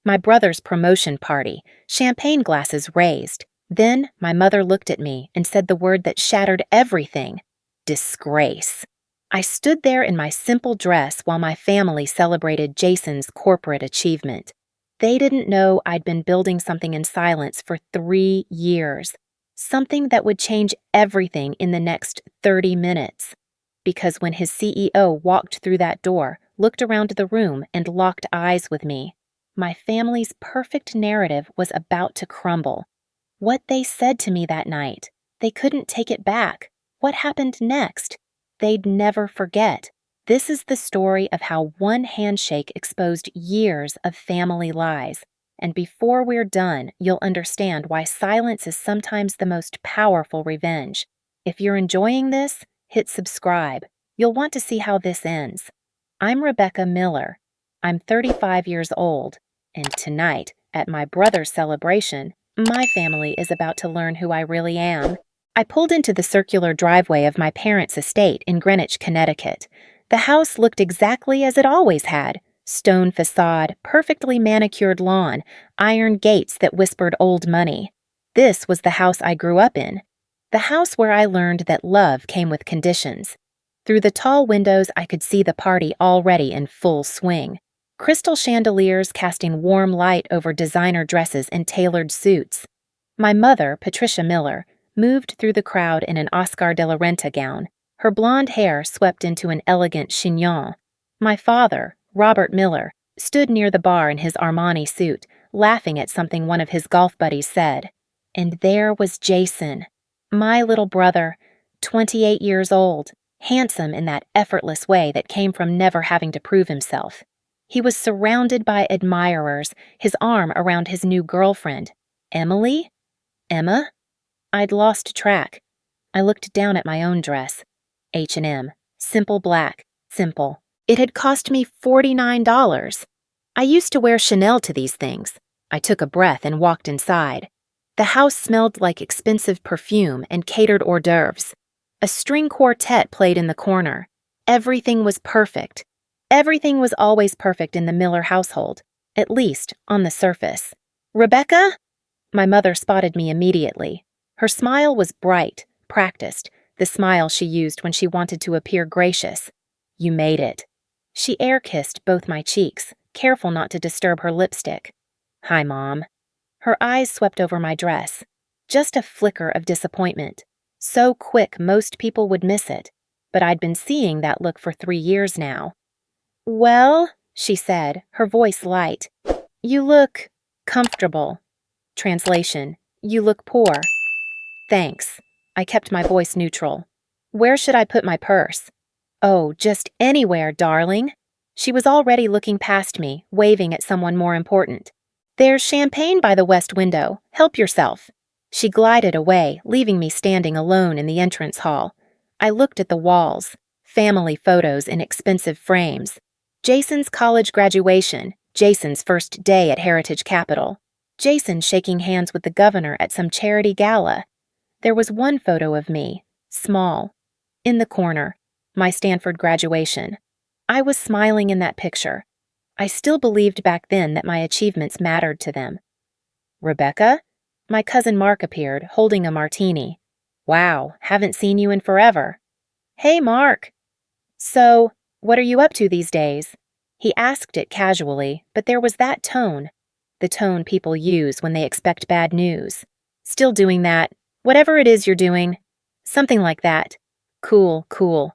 My brother's promotion party, champagne glasses raised. Then my mother looked at me and said the word that shattered everything: disgrace. I stood there in my simple dress while my family celebrated Jason's corporate achievement. They didn't know I'd been building something in silence for 3 years, something that would change everything in the next 30 minutes. Because when his CEO walked through that door, looked around the room, and locked eyes with me, my family's perfect narrative was about to crumble. What they said to me that night, they couldn't take it back. What happened next? They'd never forget. This is the story of how one handshake exposed years of family lies. And before we're done, you'll understand why silence is sometimes the most powerful revenge. If you're enjoying this, hit subscribe. You'll want to see how this ends. I'm Rebecca Miller. I'm 35 years old, and tonight, at my brother's celebration, my family is about to learn who I really am. I pulled into the circular driveway of my parents' estate in Greenwich, Connecticut. The house looked exactly as it always had: stone facade, perfectly manicured lawn, iron gates that whispered old money. This was the house I grew up in, the house where I learned that love came with conditions. Through the tall windows, I could see the party already in full swing. Crystal chandeliers casting warm light over designer dresses and tailored suits. My mother, Patricia Miller, moved through the crowd in an Oscar de la Renta gown, her blonde hair swept into an elegant chignon. My father, Robert Miller, stood near the bar in his Armani suit, laughing at something one of his golf buddies said. And there was Jason, my little brother, 28 years old, handsome in that effortless way that came from never having to prove himself. He was surrounded by admirers, his arm around his new girlfriend. Emily? Emma? I'd lost track. I looked down at my own dress. H&M. Simple black. Simple. It had cost me $49. I used to wear Chanel to these things. I took a breath and walked inside. The house smelled like expensive perfume and catered hors d'oeuvres. A string quartet played in the corner. Everything was perfect. Everything was always perfect in the Miller household, at least on the surface. Rebecca? My mother spotted me immediately. Her smile was bright, practiced, the smile she used when she wanted to appear gracious. You made it. She air-kissed both my cheeks, careful not to disturb her lipstick. Hi, Mom. Her eyes swept over my dress. Just a flicker of disappointment. So quick most people would miss it, but I'd been seeing that look for 3 years now. Well, she said, her voice light, you look comfortable. Translation: you look poor. Thanks. I kept my voice neutral. Where should I put my purse? Oh, just anywhere, darling. She was already looking past me, waving at someone more important. There's champagne by the west window. Help yourself. She glided away, leaving me standing alone in the entrance hall. I looked at the walls, family photos in expensive frames. Jason's college graduation, Jason's first day at Heritage Capital, Jason shaking hands with the governor at some charity gala. There was one photo of me, small, in the corner, my Stanford graduation. I was smiling in that picture. I still believed back then that my achievements mattered to them. Rebecca? My cousin Mark appeared, holding a martini. Wow, haven't seen you in forever. Hey, Mark. So, what are you up to these days? He asked it casually, but there was that tone. The tone people use when they expect bad news. Still doing that. Whatever it is you're doing. Something like that. Cool, cool.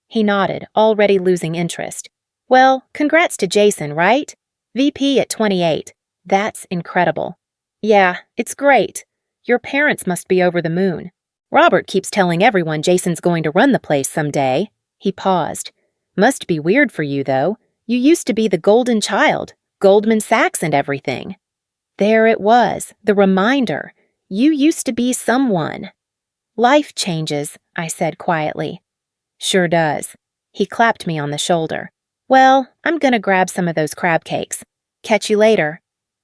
He nodded, already losing interest. Well, congrats to Jason, right? VP at 28. That's incredible. Yeah, it's great. Your parents must be over the moon. Robert keeps telling everyone Jason's going to run the place someday. He paused. Must be weird for you, though. You used to be the golden child, Goldman Sachs and everything. There it was, the reminder. You used to be someone. Life changes, I said quietly. Sure does. He clapped me on the shoulder. Well, I'm gonna grab some of those crab cakes. Catch you later.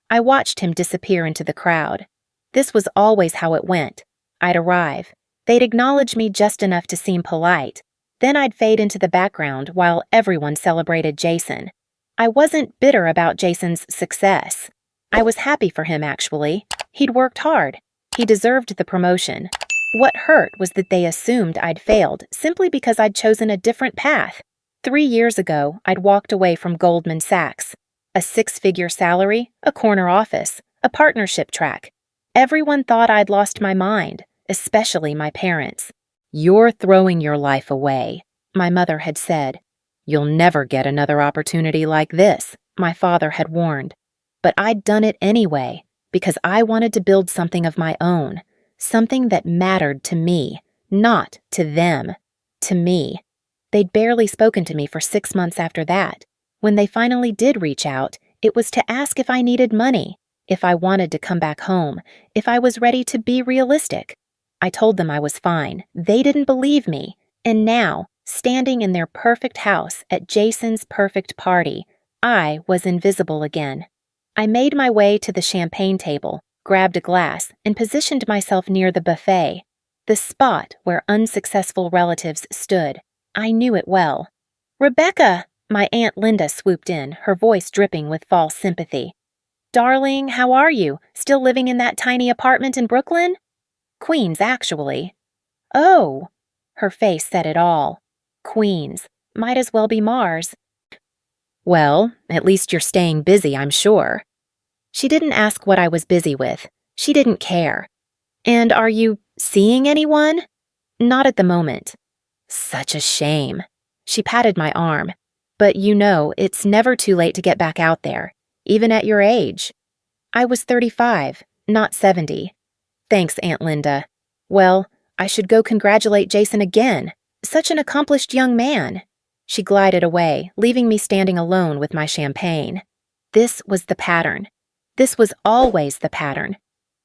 I watched him disappear into the crowd. This was always how it went. I'd arrive. They'd acknowledge me just enough to seem polite. Then I'd fade into the background while everyone celebrated Jason. I wasn't bitter about Jason's success. I was happy for him, actually. He'd worked hard. He deserved the promotion. What hurt was that they assumed I'd failed simply because I'd chosen a different path. 3 years ago, I'd walked away from Goldman Sachs. A 6-figure salary, a corner office, a partnership track. Everyone thought I'd lost my mind, especially my parents. "You're throwing your life away," my mother had said. "You'll never get another opportunity like this," my father had warned. But I'd done it anyway, because I wanted to build something of my own, something that mattered to me, not to them, to me. They'd barely spoken to me for 6 months after that. When they finally did reach out, it was to ask if I needed money, if I wanted to come back home, if I was ready to be realistic. I told them I was fine. They didn't believe me. And now, standing in their perfect house at Jason's perfect party, I was invisible again. I made my way to the champagne table, grabbed a glass, and positioned myself near the buffet, the spot where unsuccessful relatives stood. I knew it well. "Rebecca!" My Aunt Linda swooped in, her voice dripping with false sympathy. "Darling, how are you? Still living in that tiny apartment in Brooklyn?" "Queens, actually." "Oh." Her face said it all. Queens. Might as well be Mars. "Well, at least you're staying busy, I'm sure." She didn't ask what I was busy with. She didn't care. "And are you seeing anyone?" "Not at the moment." "Such a shame." She patted my arm. "But you know, it's never too late to get back out there, even at your age." I was 35, not 70. "Thanks, Aunt Linda. Well, I should go congratulate Jason again. Such an accomplished young man." She glided away, leaving me standing alone with my champagne. This was the pattern. This was always the pattern.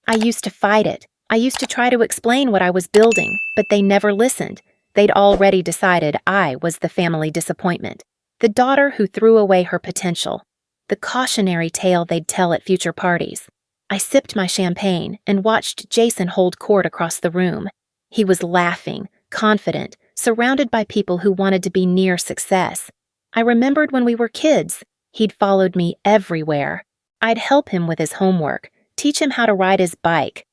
I used to fight it. I used to try to explain what I was building, but they never listened. They'd already decided I was the family disappointment, the daughter who threw away her potential, the cautionary tale they'd tell at future parties. I sipped my champagne and watched Jason hold court across the room. He was laughing, confident, surrounded by people who wanted to be near success. I remembered when we were kids. He'd followed me everywhere. I'd help him with his homework, teach him how to ride his bike.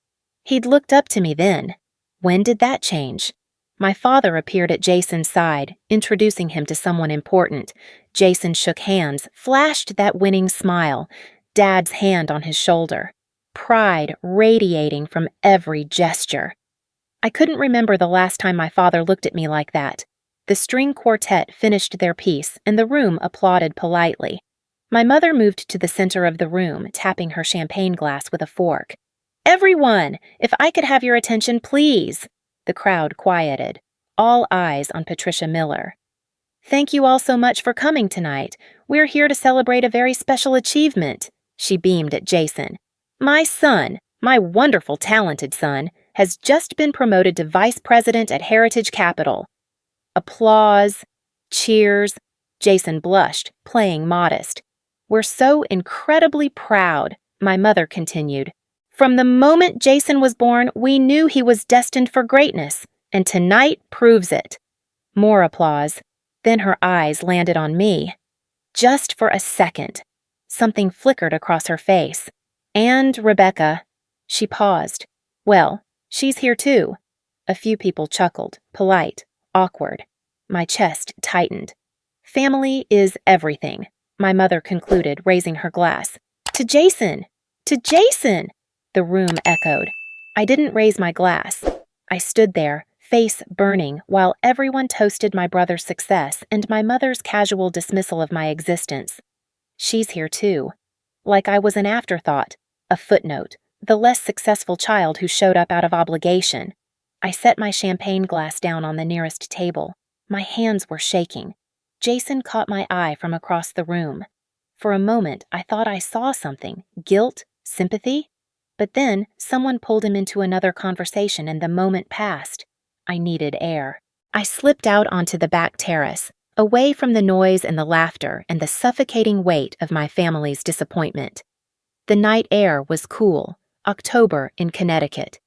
He'd looked up to me then. When did that change? My father appeared at Jason's side, introducing him to someone important. Jason shook hands, flashed that winning smile, Dad's hand on his shoulder. Pride radiating from every gesture. I couldn't remember the last time my father looked at me like that. The string quartet finished their piece, and the room applauded politely. My mother moved to the center of the room, tapping her champagne glass with a fork. "Everyone, if I could have your attention, please." The crowd quieted, all eyes on Patricia Miller. "Thank you all so much for coming tonight. We're here to celebrate a very special achievement." She beamed at Jason. "My son, my wonderful, talented son, has just been promoted to vice president at Heritage Capital." Applause, cheers. Jason blushed, playing modest. "We're so incredibly proud," my mother continued. "From the moment Jason was born, we knew he was destined for greatness, and tonight proves it." More applause. Then her eyes landed on me. Just for a second. Something flickered across her face. "And Rebecca." She paused. "Well, she's here too." A few people chuckled, polite, awkward. My chest tightened. "Family is everything," my mother concluded, raising her glass. "To Jason! To Jason!" The room echoed. I didn't raise my glass. I stood there, face burning, while everyone toasted my brother's success and my mother's casual dismissal of my existence. She's here too. Like I was an afterthought, a footnote, the less successful child who showed up out of obligation. I set my champagne glass down on the nearest table. My hands were shaking. Jason caught my eye from across the room. For a moment, I thought I saw something. Guilt? Sympathy? But then, someone pulled him into another conversation and the moment passed. I needed air. I slipped out onto the back terrace, away from the noise and the laughter and the suffocating weight of my family's disappointment. The night air was cool, October in Connecticut.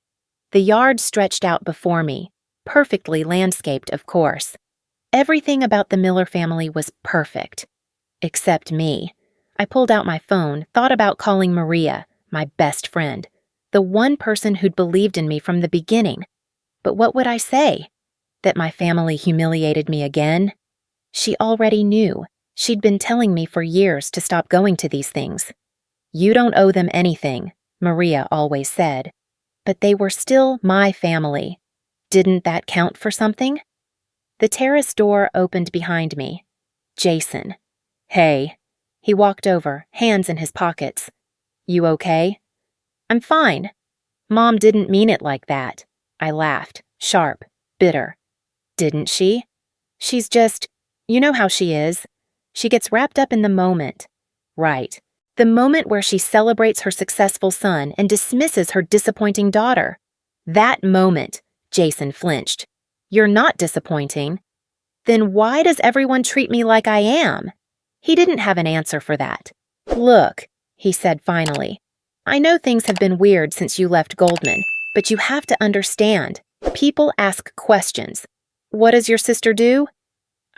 The yard stretched out before me, perfectly landscaped, of course. Everything about the Miller family was perfect. Except me. I pulled out my phone, thought about calling Maria, my best friend, the one person who'd believed in me from the beginning. But what would I say? That my family humiliated me again? She already knew. She'd been telling me for years to stop going to these things. You don't owe them anything, Maria always said. But they were still my family. Didn't that count for something? The terrace door opened behind me. Jason. Hey. He walked over, hands in his pockets. You okay? I'm fine. Mom didn't mean it like that. I laughed, sharp, bitter. Didn't she? She's just, you know how she is. She gets wrapped up in the moment. Right. The moment where she celebrates her successful son and dismisses her disappointing daughter. That moment, Jason flinched. You're not disappointing. Then why does everyone treat me like I am? He didn't have an answer for that. Look, he said finally, I know things have been weird since you left Goldman, but you have to understand. People ask questions. What does your sister do?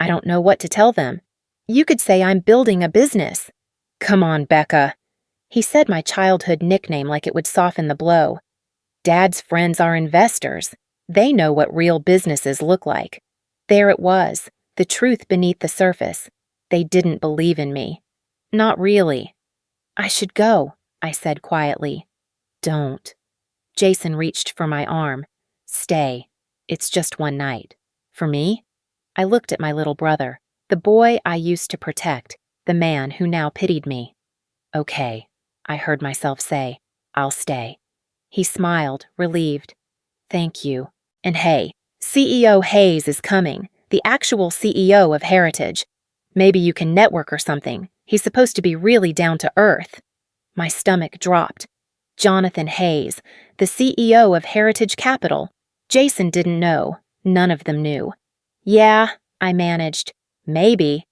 I don't know what to tell them. You could say I'm building a business. Come on, Becca. He said my childhood nickname like it would soften the blow. Dad's friends are investors. They know what real businesses look like. There it was, the truth beneath the surface. They didn't believe in me. Not really. I should go, I said quietly. Don't. Jason reached for my arm. Stay. It's just one night. For me? I looked at my little brother, the boy I used to protect, the man who now pitied me. Okay, I heard myself say. I'll stay. He smiled, relieved. Thank you. And hey, CEO Hayes is coming, the actual CEO of Heritage. Maybe you can network or something. He's supposed to be really down to earth. My stomach dropped. Jonathan Hayes, the CEO of Heritage Capital. Jason didn't know. None of them knew. Yeah, I managed. Maybe.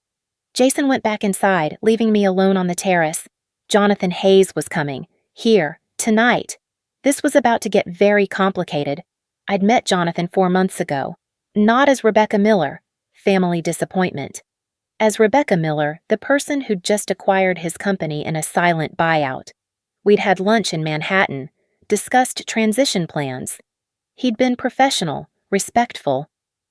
Jason went back inside, leaving me alone on the terrace. Jonathan Hayes was coming. Here, tonight. This was about to get very complicated. I'd met Jonathan 4 months ago. Not as Rebecca Miller. Family disappointment. As Rebecca Miller, the person who'd just acquired his company in a silent buyout. We'd had lunch in Manhattan, discussed transition plans. He'd been professional, respectful.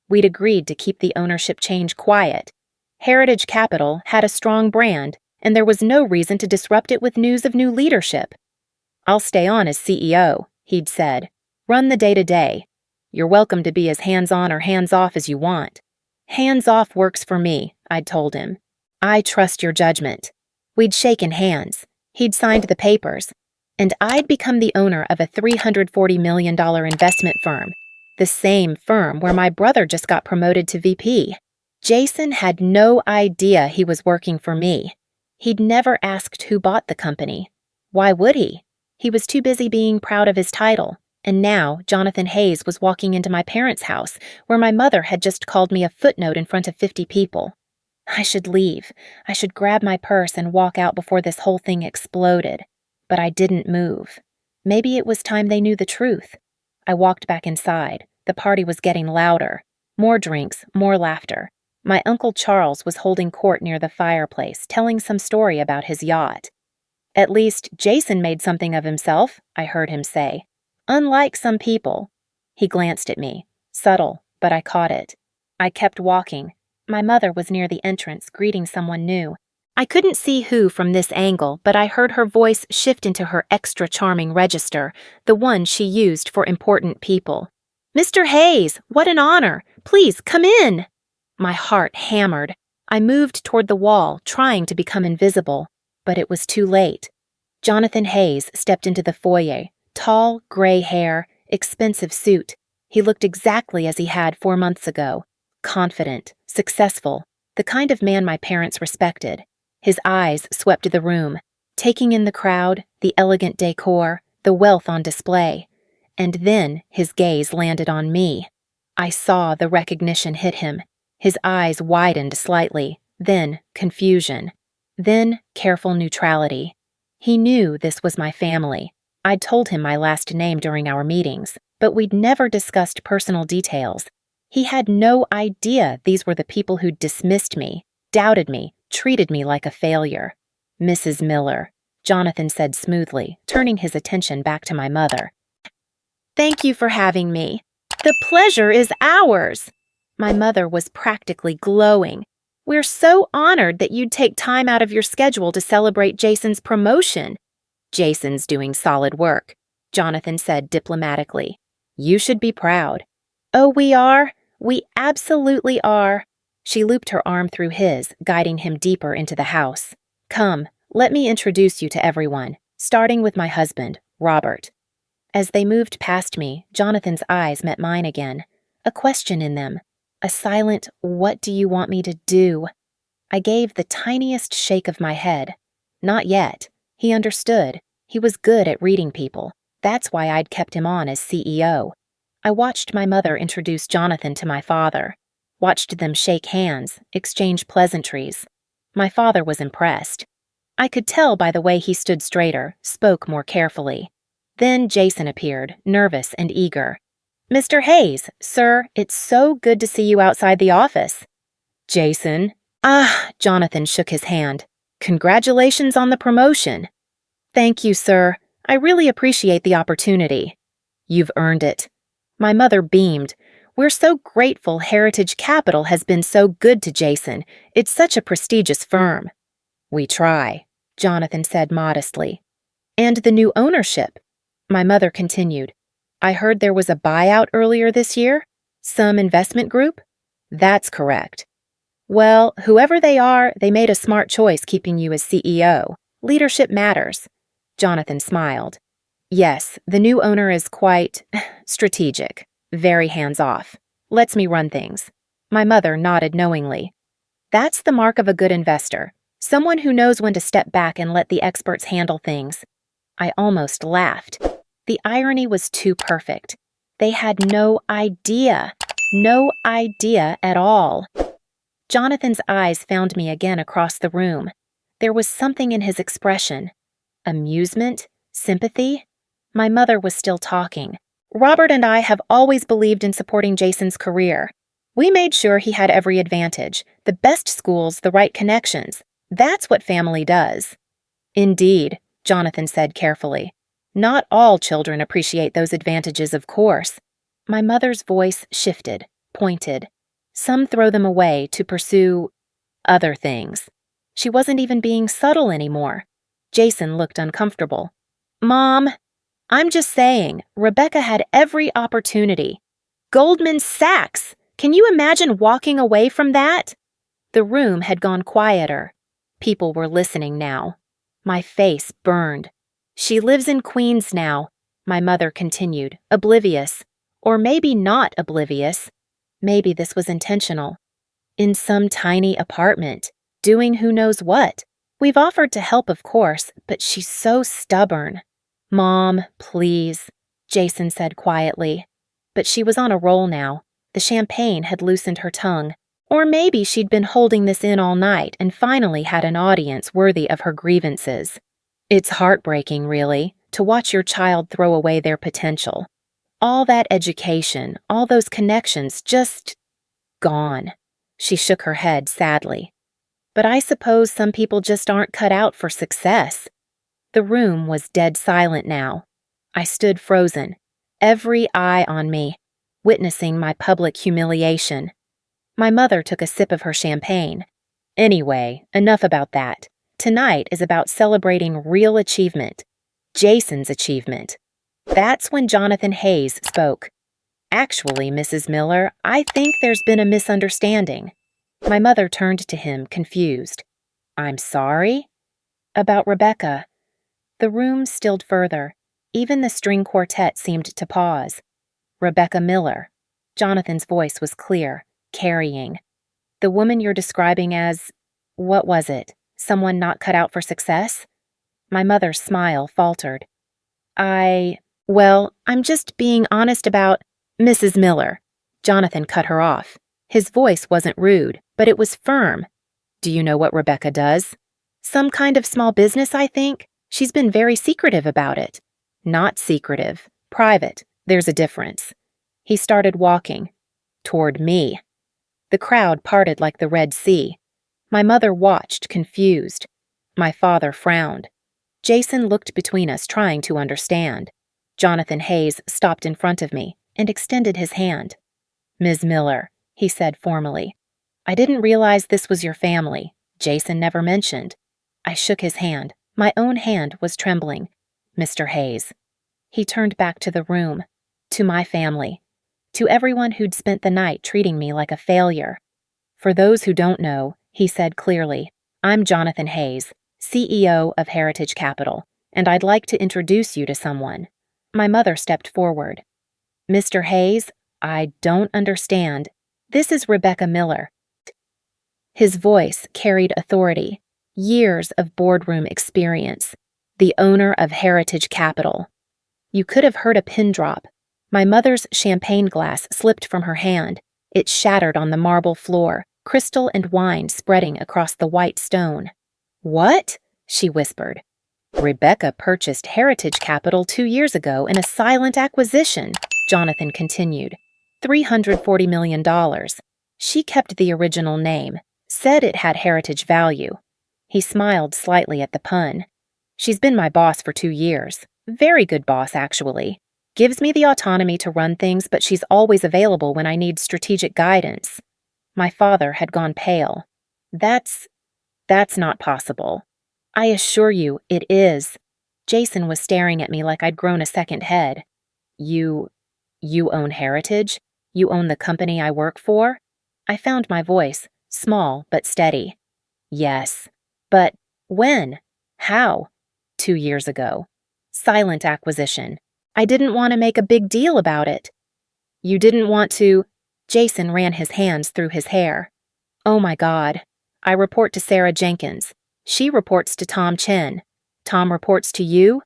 We'd agreed to keep the ownership change quiet. Heritage Capital had a strong brand, and there was no reason to disrupt it with news of new leadership. I'll stay on as CEO, he'd said. Run the day-to-day. You're welcome to be as hands-on or hands-off as you want. Hands-off works for me, I'd told him. I trust your judgment. We'd shaken hands. He'd signed the papers. And I'd become the owner of a $340 million investment firm, the same firm where my brother just got promoted to VP. Jason had no idea he was working for me. He'd never asked who bought the company. Why would he? He was too busy being proud of his title. And now Jonathan Hayes was walking into my parents' house, where my mother had just called me a footnote in front of 50 people. I should leave. I should grab my purse and walk out before this whole thing exploded. But I didn't move. Maybe it was time they knew the truth. I walked back inside. The party was getting louder. More drinks, more laughter. My Uncle Charles was holding court near the fireplace, telling some story about his yacht. At least Jason made something of himself, I heard him say. Unlike some people. He glanced at me. Subtle, but I caught it. I kept walking. My mother was near the entrance, greeting someone new. I couldn't see who from this angle, but I heard her voice shift into her extra charming register, the one she used for important people. Mr. Hayes, what an honor! Please, come in! My heart hammered. I moved toward the wall, trying to become invisible, but it was too late. Jonathan Hayes stepped into the foyer. Tall, gray hair, expensive suit. He looked exactly as he had 4 months ago. Confident, successful, the kind of man my parents respected. His eyes swept the room, taking in the crowd, the elegant decor, the wealth on display. And then his gaze landed on me. I saw the recognition hit him. His eyes widened slightly, then confusion, then careful neutrality. He knew this was my family. I'd told him my last name during our meetings, but we'd never discussed personal details. He had no idea these were the people who'd dismissed me, doubted me, treated me like a failure. Mrs. Miller, Jonathan said smoothly, turning his attention back to my mother. Thank you for having me. The pleasure is ours. My mother was practically glowing. We're so honored that you'd take time out of your schedule to celebrate Jason's promotion. Jason's doing solid work, Jonathan said diplomatically. You should be proud. Oh, we are? We absolutely are. She looped her arm through his, guiding him deeper into the house. Come, let me introduce you to everyone, starting with my husband, Robert. As they moved past me, Jonathan's eyes met mine again, a question in them, a silent, what do you want me to do? I gave the tiniest shake of my head. Not yet. He understood. He was good at reading people. That's why I'd kept him on as CEO. I watched my mother introduce Jonathan to my father, watched them shake hands, exchange pleasantries. My father was impressed. I could tell by the way he stood straighter, spoke more carefully. Then Jason appeared, nervous and eager. Mr. Hayes, sir, it's so good to see you outside the office. Jason. Jonathan shook his hand. Congratulations on the promotion. Thank you, sir. I really appreciate the opportunity. You've earned it. My mother beamed. We're so grateful Heritage Capital has been so good to Jason. It's such a prestigious firm. We try, Jonathan said modestly. And the new ownership. My mother continued. I heard there was a buyout earlier this year? Some investment group? That's correct. Well, whoever they are, they made a smart choice keeping you as CEO. Leadership matters. Jonathan smiled. Yes, the new owner is quite strategic, very hands-off. Lets me run things. My mother nodded knowingly. That's the mark of a good investor, someone who knows when to step back and let the experts handle things. I almost laughed. The irony was too perfect. They had no idea at all. Jonathan's eyes found me again across the room. There was something in his expression. Amusement? Sympathy? My mother was still talking. Robert and I have always believed in supporting Jason's career. We made sure he had every advantage, the best schools, the right connections. That's what family does. Indeed, Jonathan said carefully. Not all children appreciate those advantages, of course. My mother's voice shifted, pointed. Some throw them away to pursue other things. She wasn't even being subtle anymore. Jason looked uncomfortable. Mom, I'm just saying, Rebecca had every opportunity. Goldman Sachs! Can you imagine walking away from that? The room had gone quieter. People were listening now. My face burned. She lives in Queens now, my mother continued, oblivious. Or maybe not oblivious. Maybe this was intentional. In some tiny apartment, doing who knows what. We've offered to help, of course, but she's so stubborn. Mom, please, Jason said quietly. But she was on a roll now. The champagne had loosened her tongue. Or maybe she'd been holding this in all night and finally had an audience worthy of her grievances. It's heartbreaking, really, to watch your child throw away their potential. All that education, all those connections, just gone. She shook her head sadly. But I suppose some people just aren't cut out for success. The room was dead silent now. I stood frozen, every eye on me, witnessing my public humiliation. My mother took a sip of her champagne. Anyway, enough about that. Tonight is about celebrating real achievement. Jason's achievement. That's when Jonathan Hayes spoke. Actually, Mrs. Miller, I think there's been a misunderstanding. My mother turned to him, confused. I'm sorry? About Rebecca. The room stilled further. Even the string quartet seemed to pause. Rebecca Miller. Jonathan's voice was clear, carrying. The woman you're describing as, what was it? Someone not cut out for success? My mother's smile faltered. I'm just being honest about Mrs. Miller. Jonathan cut her off. His voice wasn't rude, but it was firm. Do you know what Rebecca does? Some kind of small business, I think. She's been very secretive about it. Not secretive. Private. There's a difference. He started walking. Toward me. The crowd parted like the Red Sea. My mother watched, confused. My father frowned. Jason looked between us, trying to understand. Jonathan Hayes stopped in front of me and extended his hand. "Ms. Miller," he said formally. "I didn't realize this was your family. Jason never mentioned." I shook his hand. My own hand was trembling. "Mr. Hayes." He turned back to the room, to my family, to everyone who'd spent the night treating me like a failure. "For those who don't know," he said clearly, "I'm Jonathan Hayes, CEO of Heritage Capital, and I'd like to introduce you to someone." My mother stepped forward. "Mr. Hayes, I don't understand. This is Rebecca Miller." His voice carried authority, years of boardroom experience, the owner of Heritage Capital. You could have heard a pin drop. My mother's champagne glass slipped from her hand. It shattered on the marble floor, crystal and wine spreading across the white stone. "What?" she whispered. "Rebecca purchased Heritage Capital 2 years ago in a silent acquisition," Jonathan continued. $340 million. She kept the original name, said it had heritage value. He smiled slightly at the pun. "She's been my boss for 2 years. Very good boss, actually. Gives me the autonomy to run things, but she's always available when I need strategic guidance." My father had gone pale. That's not possible." "I assure you, it is." Jason was staring at me like I'd grown a second head. You own Heritage? You own the company I work for?" I found my voice, small but steady. "Yes. But when? How?" "2 years ago. Silent acquisition. I didn't want to make a big deal about it." "You didn't want to—" Jason ran his hands through his hair. "Oh my God. I report to Sarah Jenkins. She reports to Tom Chen. Tom reports to you?"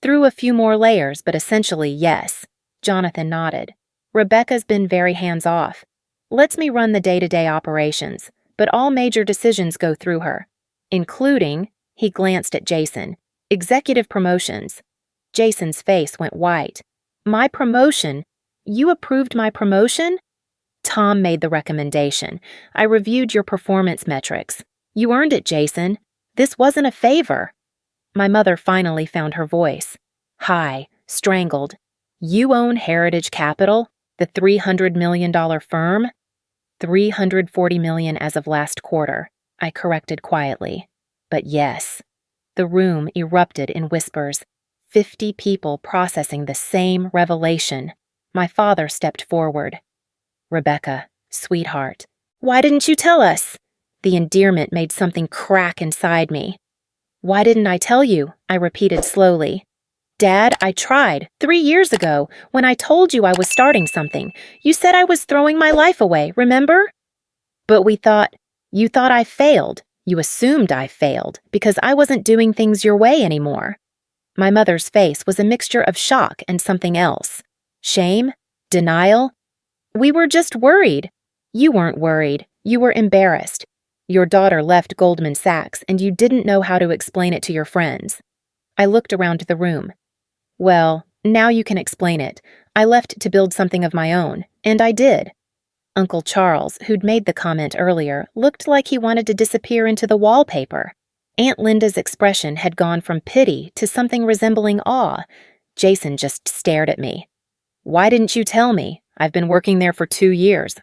"Through a few more layers, but essentially yes." Jonathan nodded. "Rebecca's been very hands-off. Lets me run the day-to-day operations, but all major decisions go through her. Including," he glanced at Jason, "executive promotions." Jason's face went white. "My promotion? You approved my promotion?" "Tom made the recommendation. I reviewed your performance metrics. You earned it, Jason. This wasn't a favor." My mother finally found her voice. High, strangled. "You own Heritage Capital, the $300 million firm?" $340 million as of last quarter, I corrected quietly. "But yes." The room erupted in whispers. 50 people processing the same revelation. My father stepped forward. "Rebecca, sweetheart, why didn't you tell us?" The endearment made something crack inside me. "Why didn't I tell you?" I repeated slowly. "Dad, I tried 3 years ago when I told you I was starting something. You said I was throwing my life away, remember?" "But you thought I failed. You assumed I failed because I wasn't doing things your way anymore." My mother's face was a mixture of shock and something else. Shame? Denial? "We were just worried." "You weren't worried. You were embarrassed. Your daughter left Goldman Sachs and you didn't know how to explain it to your friends." I looked around the room. "Well, now you can explain it. I left to build something of my own, and I did." Uncle Charles, who'd made the comment earlier, looked like he wanted to disappear into the wallpaper. Aunt Linda's expression had gone from pity to something resembling awe. Jason just stared at me. "Why didn't you tell me? I've been working there for 2 years.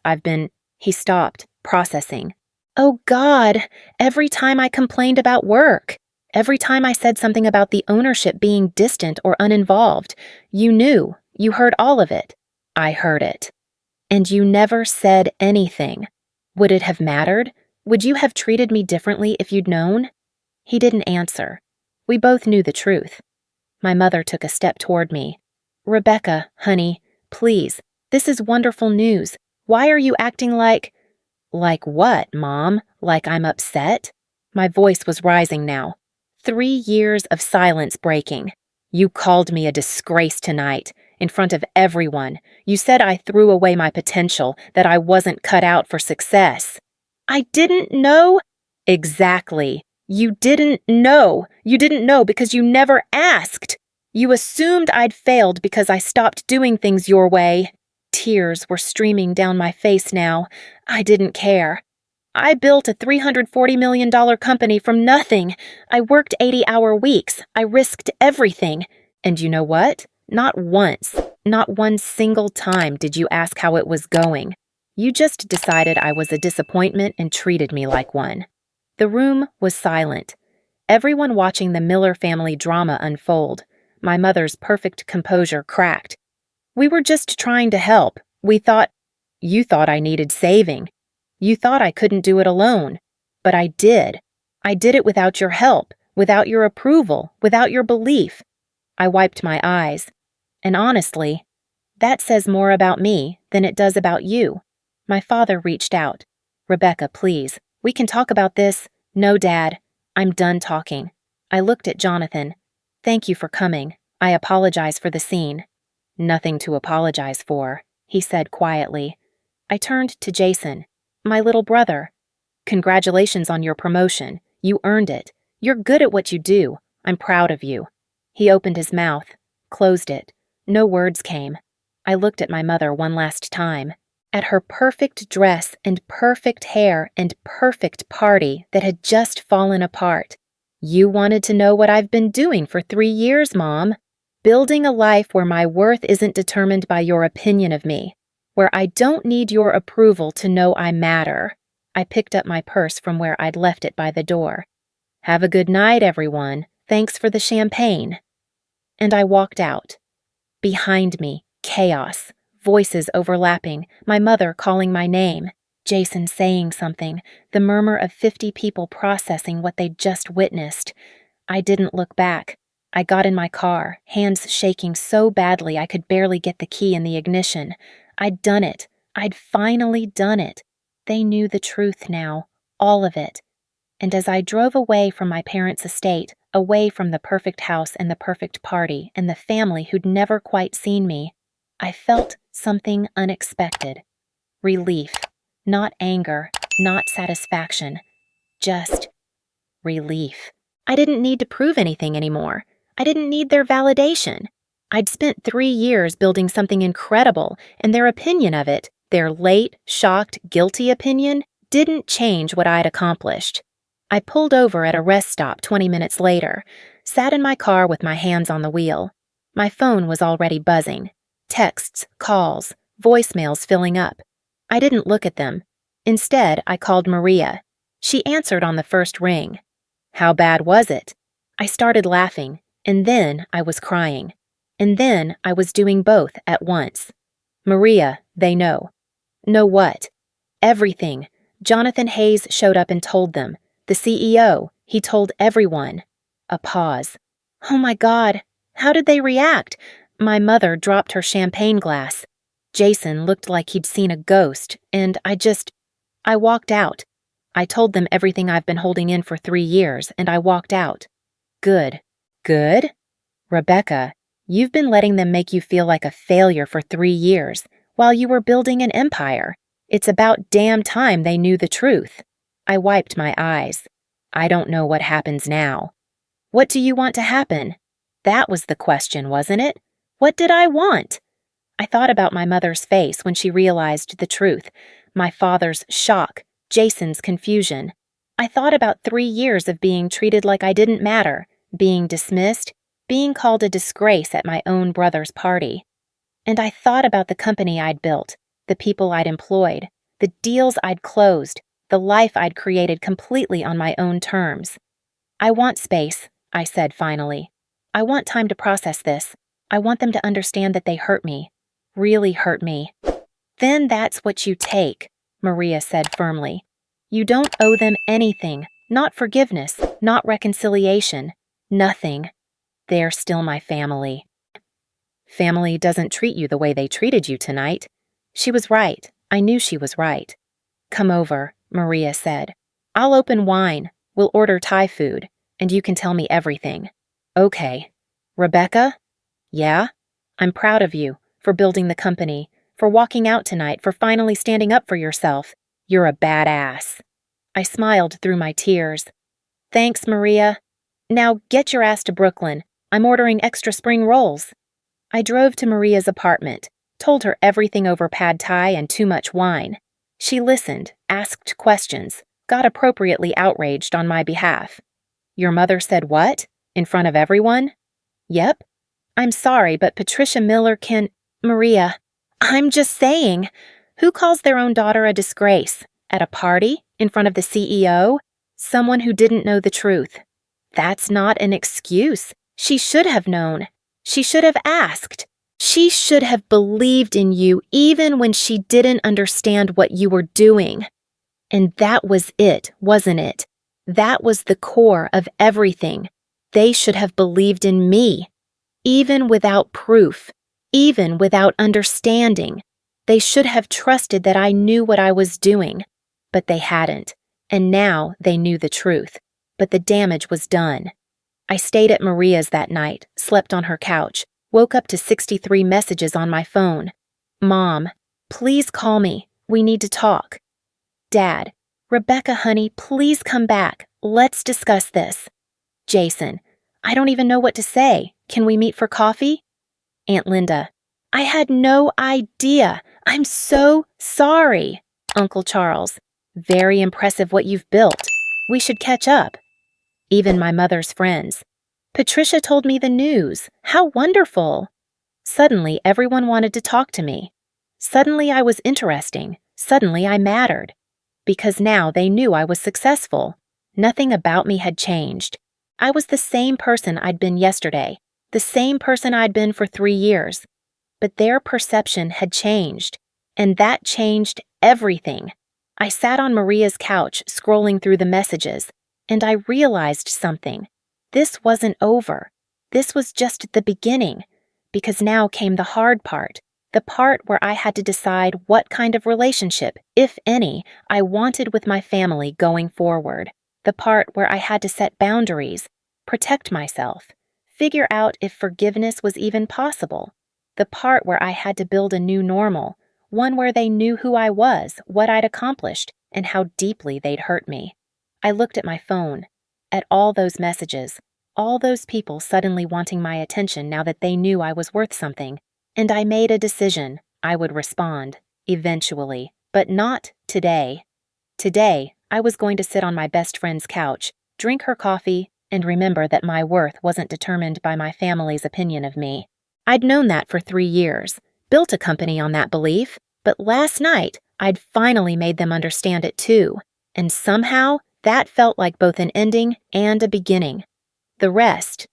He stopped, processing. "Oh God, every time I complained about work. Every time I said something about the ownership being distant or uninvolved. You knew. You heard all of it." "I heard it." "And you never said anything. Would it have mattered? Would you have treated me differently if you'd known?" He didn't answer. We both knew the truth. My mother took a step toward me. "Rebecca, honey, please, this is wonderful news. Why are you acting like—" "Like what, Mom? Like I'm upset?" My voice was rising now. 3 years of silence breaking. "You called me a disgrace tonight, in front of everyone. You said I threw away my potential, that I wasn't cut out for success." "I didn't know." "Exactly. You didn't know. You didn't know because you never asked. You assumed I'd failed because I stopped doing things your way." Tears were streaming down my face now. I didn't care. I built a $340 million company from nothing. I worked 80-hour weeks. I risked everything. And you know what? Not once, not one single time did you ask how it was going. You just decided I was a disappointment and treated me like one." The room was silent. Everyone watching the Miller family drama unfold. My mother's perfect composure cracked. "We were just trying to help. You thought I needed saving. You thought I couldn't do it alone. But I did. I did it without your help, without your approval, without your belief." I wiped my eyes. "And honestly, that says more about me than it does about you." My father reached out. "Rebecca, please, we can talk about this." "No, Dad. I'm done talking." I looked at Jonathan. "Thank you for coming. I apologize for the scene." "Nothing to apologize for," he said quietly. I turned to Jason. "My little brother. Congratulations on your promotion. You earned it. You're good at what you do. I'm proud of you." He opened his mouth, closed it. No words came. I looked at my mother one last time, at her perfect dress and perfect hair and perfect party that had just fallen apart. "You wanted to know what I've been doing for 3 years, Mom. Building a life where my worth isn't determined by your opinion of me, where I don't need your approval to know I matter." I picked up my purse from where I'd left it by the door. "Have a good night, everyone. Thanks for the champagne." And I walked out. Behind me, chaos, voices overlapping, my mother calling my name, Jason saying something, the murmur of 50 people processing what they'd just witnessed. I didn't look back. I got in my car, hands shaking so badly I could barely get the key in the ignition. I'd done it. I'd finally done it. They knew the truth now, all of it. And as I drove away from my parents' estate, away from the perfect house and the perfect party and the family who'd never quite seen me, I felt something unexpected. Relief. Not anger, not satisfaction. Just relief. I didn't need to prove anything anymore. I didn't need their validation. I'd spent 3 years building something incredible, and their opinion of it, their late, shocked, guilty opinion, didn't change what I'd accomplished. I pulled over at a rest stop 20 minutes later, sat in my car with my hands on the wheel. My phone was already buzzing. Texts, calls, voicemails filling up. I didn't look at them. Instead, I called Maria. She answered on the first ring. "How bad was it?" I started laughing, and then I was crying. And then I was doing both at once. "Maria, they know." "Know what?" "Everything. Jonathan Hayes showed up and told them. The CEO, he told everyone." A pause. "Oh my God, how did they react?" My mother dropped her champagne glass. Jason looked like he'd seen a ghost, and I walked out. I told them everything I've been holding in for 3 years, and I walked out. Good. Good? Rebecca, you've been letting them make you feel like a failure for 3 years, while you were building an empire. It's about damn time they knew the truth. I wiped my eyes. I don't know what happens now. What do you want to happen? That was the question, wasn't it? What did I want? I thought about my mother's face when she realized the truth, my father's shock, Jason's confusion. I thought about 3 years of being treated like I didn't matter, being dismissed, being called a disgrace at my own brother's party. And I thought about the company I'd built, the people I'd employed, the deals I'd closed, the life I'd created completely on my own terms. "I want space," I said finally. "I want time to process this. I want them to understand that they hurt me, really hurt me." "Then that's what you take," Maria said firmly. "You don't owe them anything, not forgiveness, not reconciliation, nothing. They're still my family." "Family doesn't treat you the way they treated you tonight." She was right. I knew she was right. "Come over," Maria said. "I'll open wine. We'll order Thai food, and you can tell me everything." "Okay." "Rebecca?" "Yeah?" "I'm proud of you, for building the company, for walking out tonight, for finally standing up for yourself. You're a badass." I smiled through my tears. "Thanks, Maria. Now get your ass to Brooklyn. I'm ordering extra spring rolls." I drove to Maria's apartment, told her everything over pad thai and too much wine. She listened, asked questions, got appropriately outraged on my behalf. Your mother said what? In front of everyone? Yep. I'm sorry, but Patricia Miller can— Maria, I'm just saying. Who calls their own daughter a disgrace? At a party? In front of the CEO? Someone who didn't know the truth. That's not an excuse. She should have known. She should have asked. She should have believed in you even when she didn't understand what you were doing. And that was it, wasn't it? That was the core of everything. They should have believed in me. Even without proof, even without understanding. They should have trusted that I knew what I was doing. But they hadn't. And now they knew the truth. But the damage was done. I stayed at Maria's that night, slept on her couch, woke up to 63 messages on my phone. Mom, please call me. We need to talk. Dad, Rebecca, honey, please come back. Let's discuss this. Jason, I don't even know what to say. Can we meet for coffee? Aunt Linda, I had no idea. I'm so sorry. Uncle Charles, very impressive what you've built. We should catch up. Even my mother's friends. Patricia told me the news. How wonderful. Suddenly, everyone wanted to talk to me. Suddenly, I was interesting. Suddenly, I mattered. Because now they knew I was successful. Nothing about me had changed. I was the same person I'd been yesterday, the same person I'd been for 3 years. But their perception had changed, and that changed everything. I sat on Maria's couch, scrolling through the messages, and I realized something. This wasn't over. This was just the beginning, because now came the hard part, the part where I had to decide what kind of relationship, if any, I wanted with my family going forward. The part where I had to set boundaries, protect myself, figure out if forgiveness was even possible. The part where I had to build a new normal, one where they knew who I was, what I'd accomplished, and how deeply they'd hurt me. I looked at my phone, at all those messages, all those people suddenly wanting my attention now that they knew I was worth something, and I made a decision. I would respond, eventually, but not today. Today, I was going to sit on my best friend's couch, drink her coffee, and remember that my worth wasn't determined by my family's opinion of me. I'd known that for 3 years, built a company on that belief, but last night, I'd finally made them understand it too, and somehow, that felt like both an ending and a beginning. The rest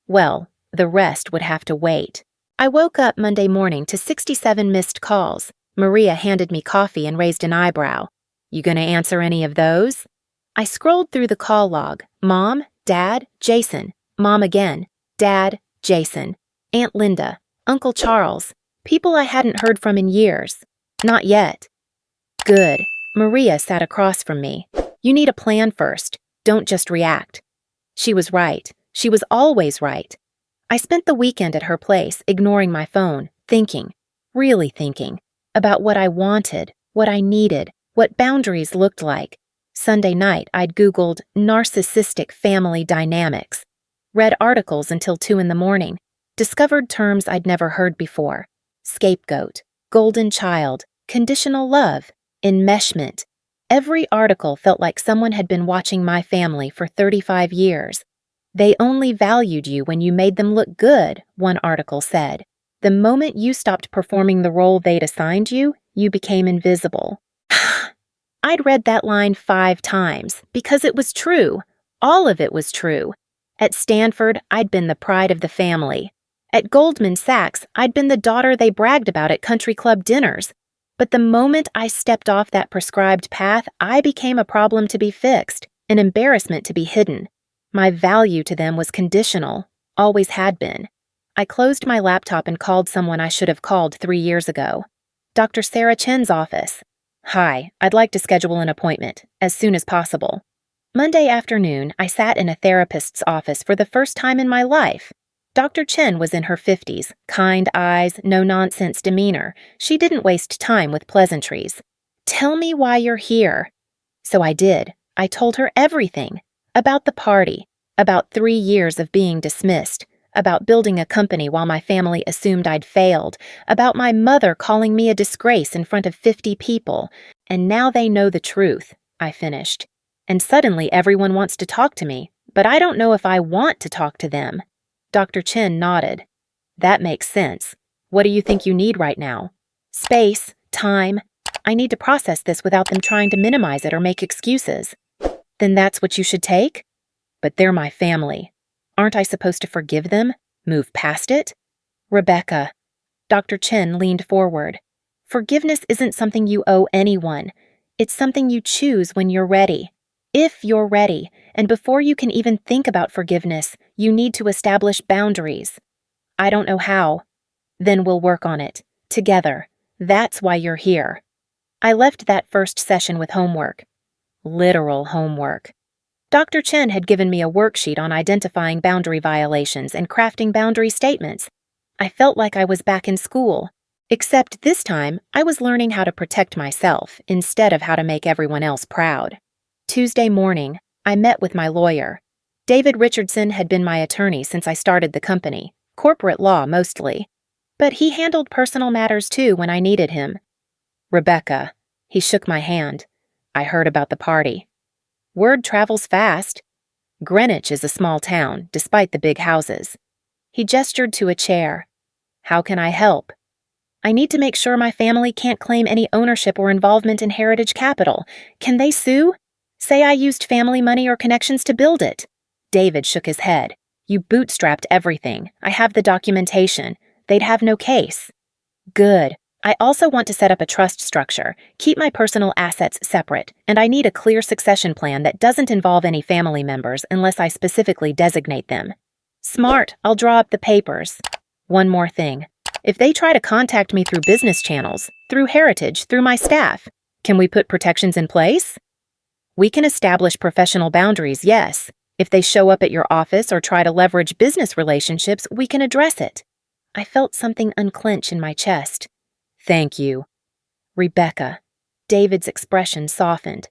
would have to wait. I woke up Monday morning to 67 missed calls. Maria handed me coffee and raised an eyebrow. You gonna answer any of those? I scrolled through the call log. Mom, Dad, Jason. Mom again. Dad, Jason. Aunt Linda. Uncle Charles. People I hadn't heard from in years. Not yet. Good. Maria sat across from me. You need a plan first. Don't just react. She was right. She was always right. I spent the weekend at her place, ignoring my phone, thinking, really thinking, about what I wanted, what I needed, what boundaries looked like. Sunday night, I'd Googled narcissistic family dynamics, read articles until 2 in the morning, discovered terms I'd never heard before: scapegoat, golden child, conditional love, enmeshment. Every article felt like someone had been watching my family for 35 years. They only valued you when you made them look good, one article said. The moment you stopped performing the role they'd assigned you, you became invisible. I'd read that line 5 times because it was true. All of it was true. At Stanford, I'd been the pride of the family. At Goldman Sachs, I'd been the daughter they bragged about at country club dinners. But the moment I stepped off that prescribed path, I became a problem to be fixed, an embarrassment to be hidden. My value to them was conditional, always had been. I closed my laptop and called someone I should have called 3 years ago. Dr. Sarah Chen's office. Hi, I'd like to schedule an appointment, as soon as possible. Monday afternoon, I sat in a therapist's office for the first time in my life. Dr. Chen was in her 50s, kind eyes, no-nonsense demeanor. She didn't waste time with pleasantries. Tell me why you're here. So I did. I told her everything. About the party, about 3 years of being dismissed, about building a company while my family assumed I'd failed, about my mother calling me a disgrace in front of 50 people. And now they know the truth, I finished. And suddenly everyone wants to talk to me, but I don't know if I want to talk to them. Dr. Chen nodded. That makes sense. What do you think you need right now? Space, time. I need to process this without them trying to minimize it or make excuses. Then that's what you should take? But they're my family. Aren't I supposed to forgive them? Move past it? Rebecca. Dr. Chen leaned forward. Forgiveness isn't something you owe anyone. It's something you choose when you're ready. If you're ready, and before you can even think about forgiveness, you need to establish boundaries. I don't know how. Then we'll work on it. Together. That's why you're here. I left that first session with homework. Literal homework. Dr. Chen had given me a worksheet on identifying boundary violations and crafting boundary statements. I felt like I was back in school. Except this time, I was learning how to protect myself instead of how to make everyone else proud. Tuesday morning, I met with my lawyer. David Richardson had been my attorney since I started the company, corporate law mostly. But he handled personal matters too when I needed him. Rebecca, he shook my hand. I heard about the party. Word travels fast. Greenwich is a small town, despite the big houses. He gestured to a chair. How can I help? I need to make sure my family can't claim any ownership or involvement in Heritage Capital. Can they sue? Say I used family money or connections to build it. David shook his head. You bootstrapped everything. I have the documentation. They'd have no case. Good. I also want to set up a trust structure, keep my personal assets separate, and I need a clear succession plan that doesn't involve any family members unless I specifically designate them. Smart. I'll draw up the papers. One more thing. If they try to contact me through business channels, through Heritage, through my staff, can we put protections in place? We can establish professional boundaries, yes. If they show up at your office or try to leverage business relationships, we can address it. I felt something unclench in my chest. Thank you. Rebecca. David's expression softened.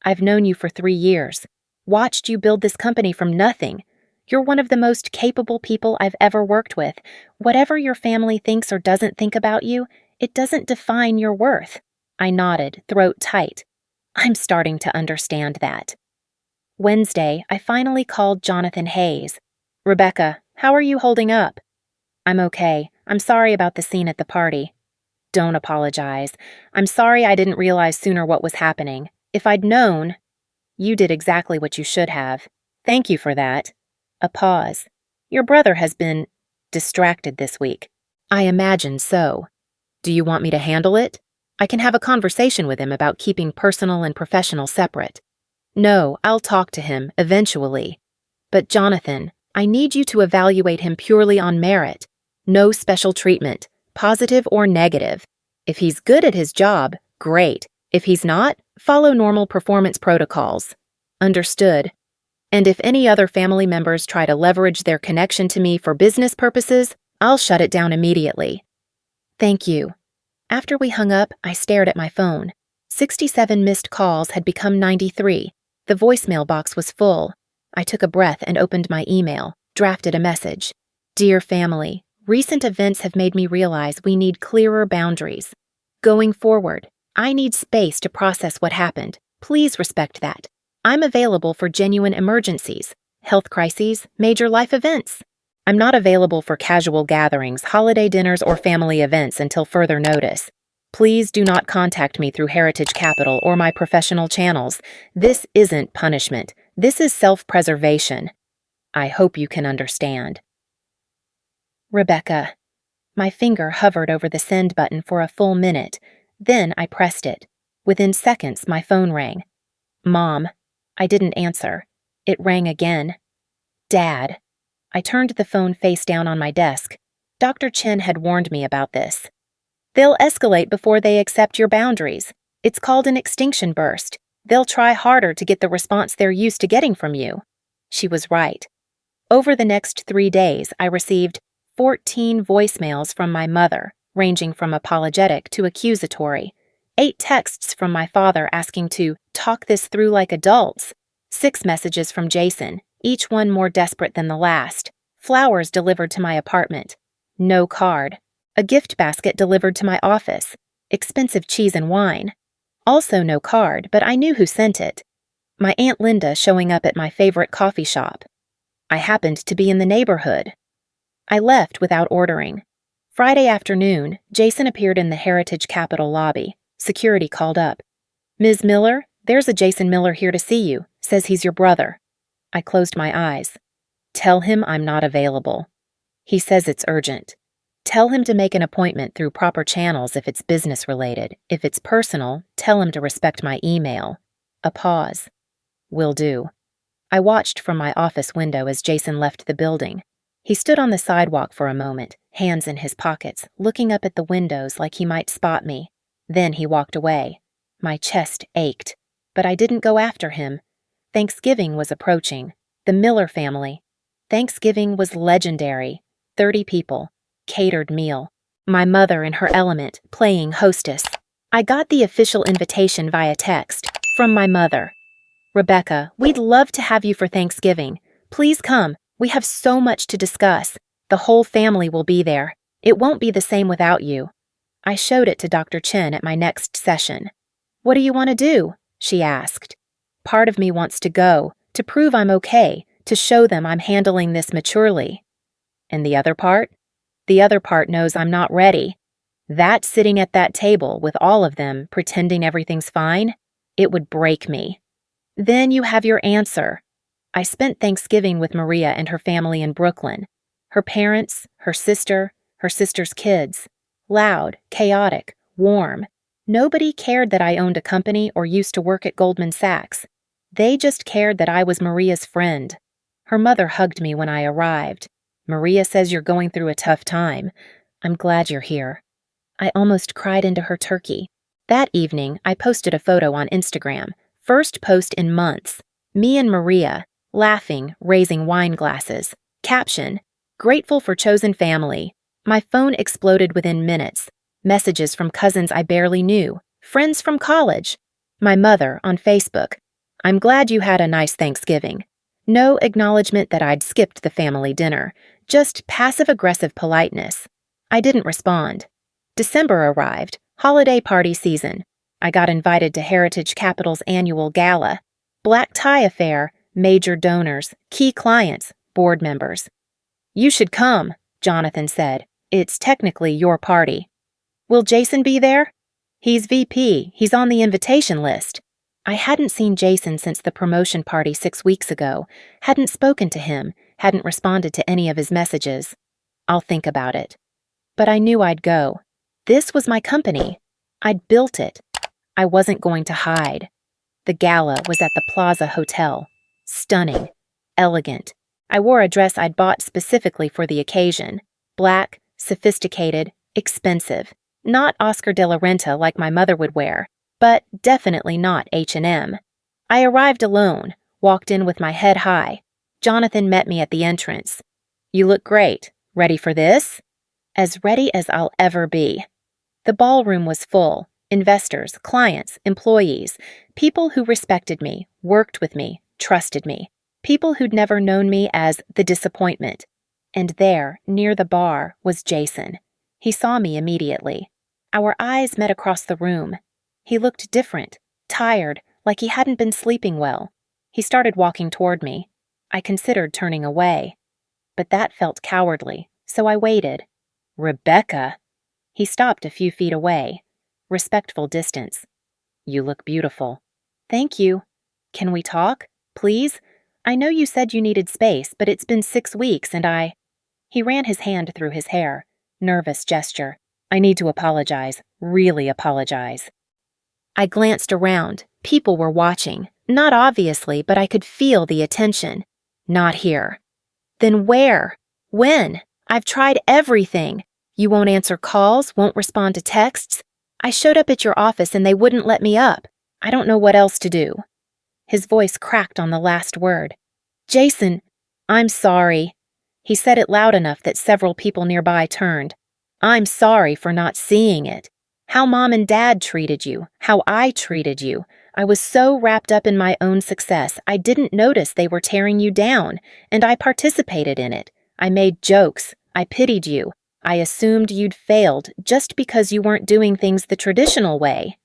I've known you for 3 years. Watched you build this company from nothing. You're one of the most capable people I've ever worked with. Whatever your family thinks or doesn't think about you, it doesn't define your worth. I nodded, throat tight. I'm starting to understand that. Wednesday, I finally called Jonathan Hayes. Rebecca, how are you holding up? I'm okay. I'm sorry about the scene at the party. Don't apologize. I'm sorry I didn't realize sooner what was happening. If I'd known, you did exactly what you should have. Thank you for that. A pause. Your brother has been distracted this week. I imagine so. Do you want me to handle it? I can have a conversation with him about keeping personal and professional separate. No, I'll talk to him, eventually. But Jonathan, I need you to evaluate him purely on merit. No special treatment, positive or negative. If he's good at his job, great. If he's not, follow normal performance protocols. Understood. And if any other family members try to leverage their connection to me for business purposes, I'll shut it down immediately. Thank you. After we hung up, I stared at my phone. 67 missed calls had become 93. The voicemail box was full. I took a breath and opened my email, drafted a message. Dear family, recent events have made me realize we need clearer boundaries. Going forward, I need space to process what happened. Please respect that. I'm available for genuine emergencies, health crises, major life events. I'm not available for casual gatherings, holiday dinners, or family events until further notice. Please do not contact me through Heritage Capital or my professional channels. This isn't punishment. This is self-preservation. I hope you can understand. Rebecca. My finger hovered over the send button for a full minute. Then I pressed it. Within seconds, my phone rang. Mom. I didn't answer. It rang again. Dad. I turned the phone face down on my desk. Dr. Chen had warned me about this. They'll escalate before they accept your boundaries. It's called an extinction burst. They'll try harder to get the response they're used to getting from you. She was right. Over the next 3 days, I received 14 voicemails from my mother, ranging from apologetic to accusatory. 8 texts from my father asking to talk this through like adults. 6 messages from Jason, each one more desperate than the last. Flowers delivered to my apartment. No card. A gift basket delivered to my office. Expensive cheese and wine. Also no card, but I knew who sent it. My Aunt Linda showing up at my favorite coffee shop. I happened to be in the neighborhood. I left without ordering. Friday afternoon, Jason appeared in the Heritage Capitol lobby. Security called up. "Ms. Miller, there's a Jason Miller here to see you. Says he's your brother." I closed my eyes. "Tell him I'm not available." "He says it's urgent." "Tell him to make an appointment through proper channels if it's business related. If it's personal, tell him to respect my email." A pause. "Will do." I watched from my office window as Jason left the building. He stood on the sidewalk for a moment, hands in his pockets, looking up at the windows like he might spot me. Then he walked away. My chest ached, but I didn't go after him. Thanksgiving was approaching. The Miller family. Thanksgiving was legendary. 30 people. Catered meal. My mother in her element, playing hostess. I got the official invitation via text, from my mother. "Rebecca, we'd love to have you for Thanksgiving. Please come. We have so much to discuss. The whole family will be there. It won't be the same without you." I showed it to Dr. Chen at my next session. "What do you want to do?" she asked. Part of me wants to go, to prove I'm okay, to show them I'm handling this maturely. And the other part? The other part knows I'm not ready. That sitting at that table with all of them, pretending everything's fine, it would break me. Then you have your answer. I spent Thanksgiving with Maria and her family in Brooklyn. Her parents, her sister's kids. Loud, chaotic, warm. Nobody cared that I owned a company or used to work at Goldman Sachs. They just cared that I was Maria's friend. Her mother hugged me when I arrived. "Maria says you're going through a tough time. I'm glad you're here." I almost cried into her turkey. That evening, I posted a photo on Instagram. First post in months. Me and Maria, laughing, raising wine glasses. Caption: "Grateful for chosen family." My phone exploded within minutes. Messages from cousins I barely knew. Friends from college. My mother on Facebook. "I'm glad you had a nice Thanksgiving." No acknowledgement that I'd skipped the family dinner. Just passive-aggressive politeness. I didn't respond. December arrived. Holiday party season. I got invited to Heritage Capitol's annual gala. Black tie affair, major donors, key clients, board members. "You should come," Jonathan said. "It's technically your party." "Will Jason be there?" "He's VP. He's on the invitation list." I hadn't seen Jason since the promotion party 6 weeks ago, hadn't spoken to him, hadn't responded to any of his messages. "I'll think about it." But I knew I'd go. This was my company. I'd built it. I wasn't going to hide. The gala was at the Plaza Hotel. Stunning. Elegant. I wore a dress I'd bought specifically for the occasion. Black, sophisticated, expensive. Not Oscar de la Renta like my mother would wear, but definitely not H&M. I arrived alone, walked in with my head high. Jonathan met me at the entrance. "You look great. Ready for this?" As ready as I'll ever be. The ballroom was full. Investors, clients, employees, people who respected me, worked with me, trusted me, people who'd never known me as the disappointment. And there, near the bar, was Jason. He saw me immediately. Our eyes met across the room. He looked different, tired, like he hadn't been sleeping well. He started walking toward me. I considered turning away. But that felt cowardly, so I waited. "Rebecca!" He stopped a few feet away. Respectful distance. "You look beautiful." "Thank you. Can we talk? Please? I know you said you needed space, but it's been 6 weeks and I—" He ran his hand through his hair. Nervous gesture. "I need to apologize. Really apologize." I glanced around. People were watching. Not obviously, but I could feel the attention. Not here. Then where? When? I've tried everything. You won't answer calls, won't respond to texts. I showed up at your office and they wouldn't let me up. I don't know what else to do. His voice cracked on the last word. "Jason, I'm sorry." He said it loud enough that several people nearby turned. "I'm sorry for not seeing it. How Mom and Dad treated you, how I treated you. I was so wrapped up in my own success, I didn't notice they were tearing you down, and I participated in it. I made jokes. I pitied you. I assumed you'd failed just because you weren't doing things the traditional way."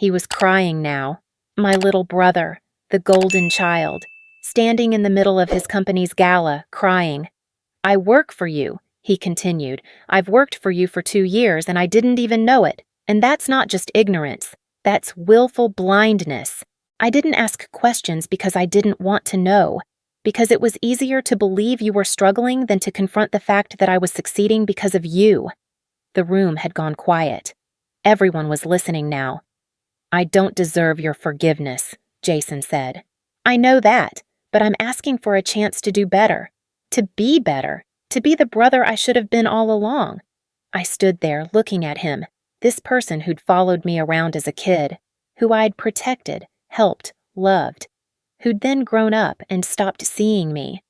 He was crying now. My little brother, the golden child, standing in the middle of his company's gala, crying. I work for you, he continued. I've worked for you for 2 years and I didn't even know it. And that's not just ignorance. That's willful blindness. I didn't ask questions because I didn't want to know, because it was easier to believe you were struggling than to confront the fact that I was succeeding because of you. The room had gone quiet. Everyone was listening now. I don't deserve your forgiveness, Jason said. I know that, but I'm asking for a chance to do better. To be better. To be the brother I should have been all along. I stood there looking at him, this person who'd followed me around as a kid, who I'd protected, helped, loved, who'd then grown up and stopped seeing me.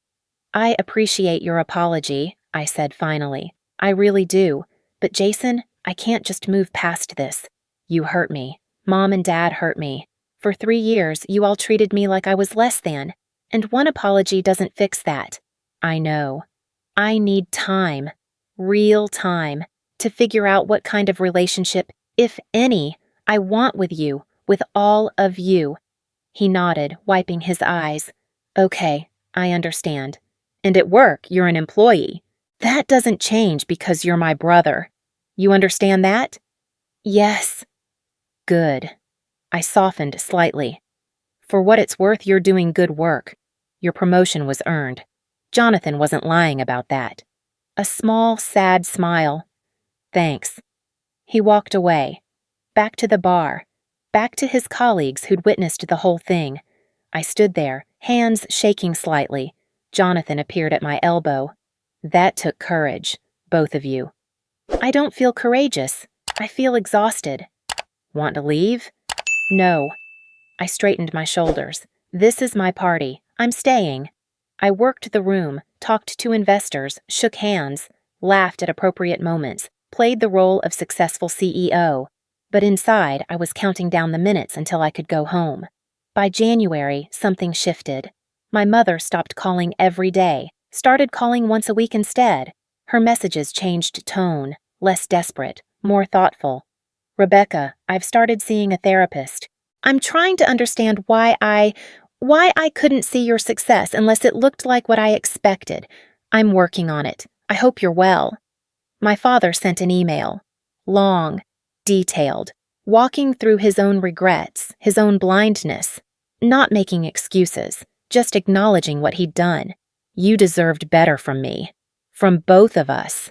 I appreciate your apology, I said finally. I really do. But Jason, I can't just move past this. You hurt me. Mom and Dad hurt me. For 3 years, you all treated me like I was less than, and one apology doesn't fix that. I know. I need time, real time, to figure out what kind of relationship, if any, I want with you, with all of you. He nodded, wiping his eyes. Okay, I understand. And at work, you're an employee. That doesn't change because you're my brother. You understand that? Yes. Good. I softened slightly. For what it's worth, you're doing good work. Your promotion was earned. Jonathan wasn't lying about that. A small, sad smile. Thanks. He walked away. Back to the bar. Back to his colleagues who'd witnessed the whole thing. I stood there, hands shaking slightly. Jonathan appeared at my elbow. That took courage, both of you. I don't feel courageous. I feel exhausted. Want to leave? No. I straightened my shoulders. This is my party. I'm staying. I worked the room, talked to investors, shook hands, laughed at appropriate moments, played the role of successful CEO. But inside, I was counting down the minutes until I could go home. By January, something shifted. My mother stopped calling every day, started calling once a week instead. Her messages changed tone, less desperate, more thoughtful. Rebecca, I've started seeing a therapist. I'm trying to understand why I couldn't see your success unless it looked like what I expected. I'm working on it. I hope you're well. My father sent an email. Long, detailed, walking through his own regrets, his own blindness, not making excuses, just acknowledging what he'd done. You deserved better from me. From both of us.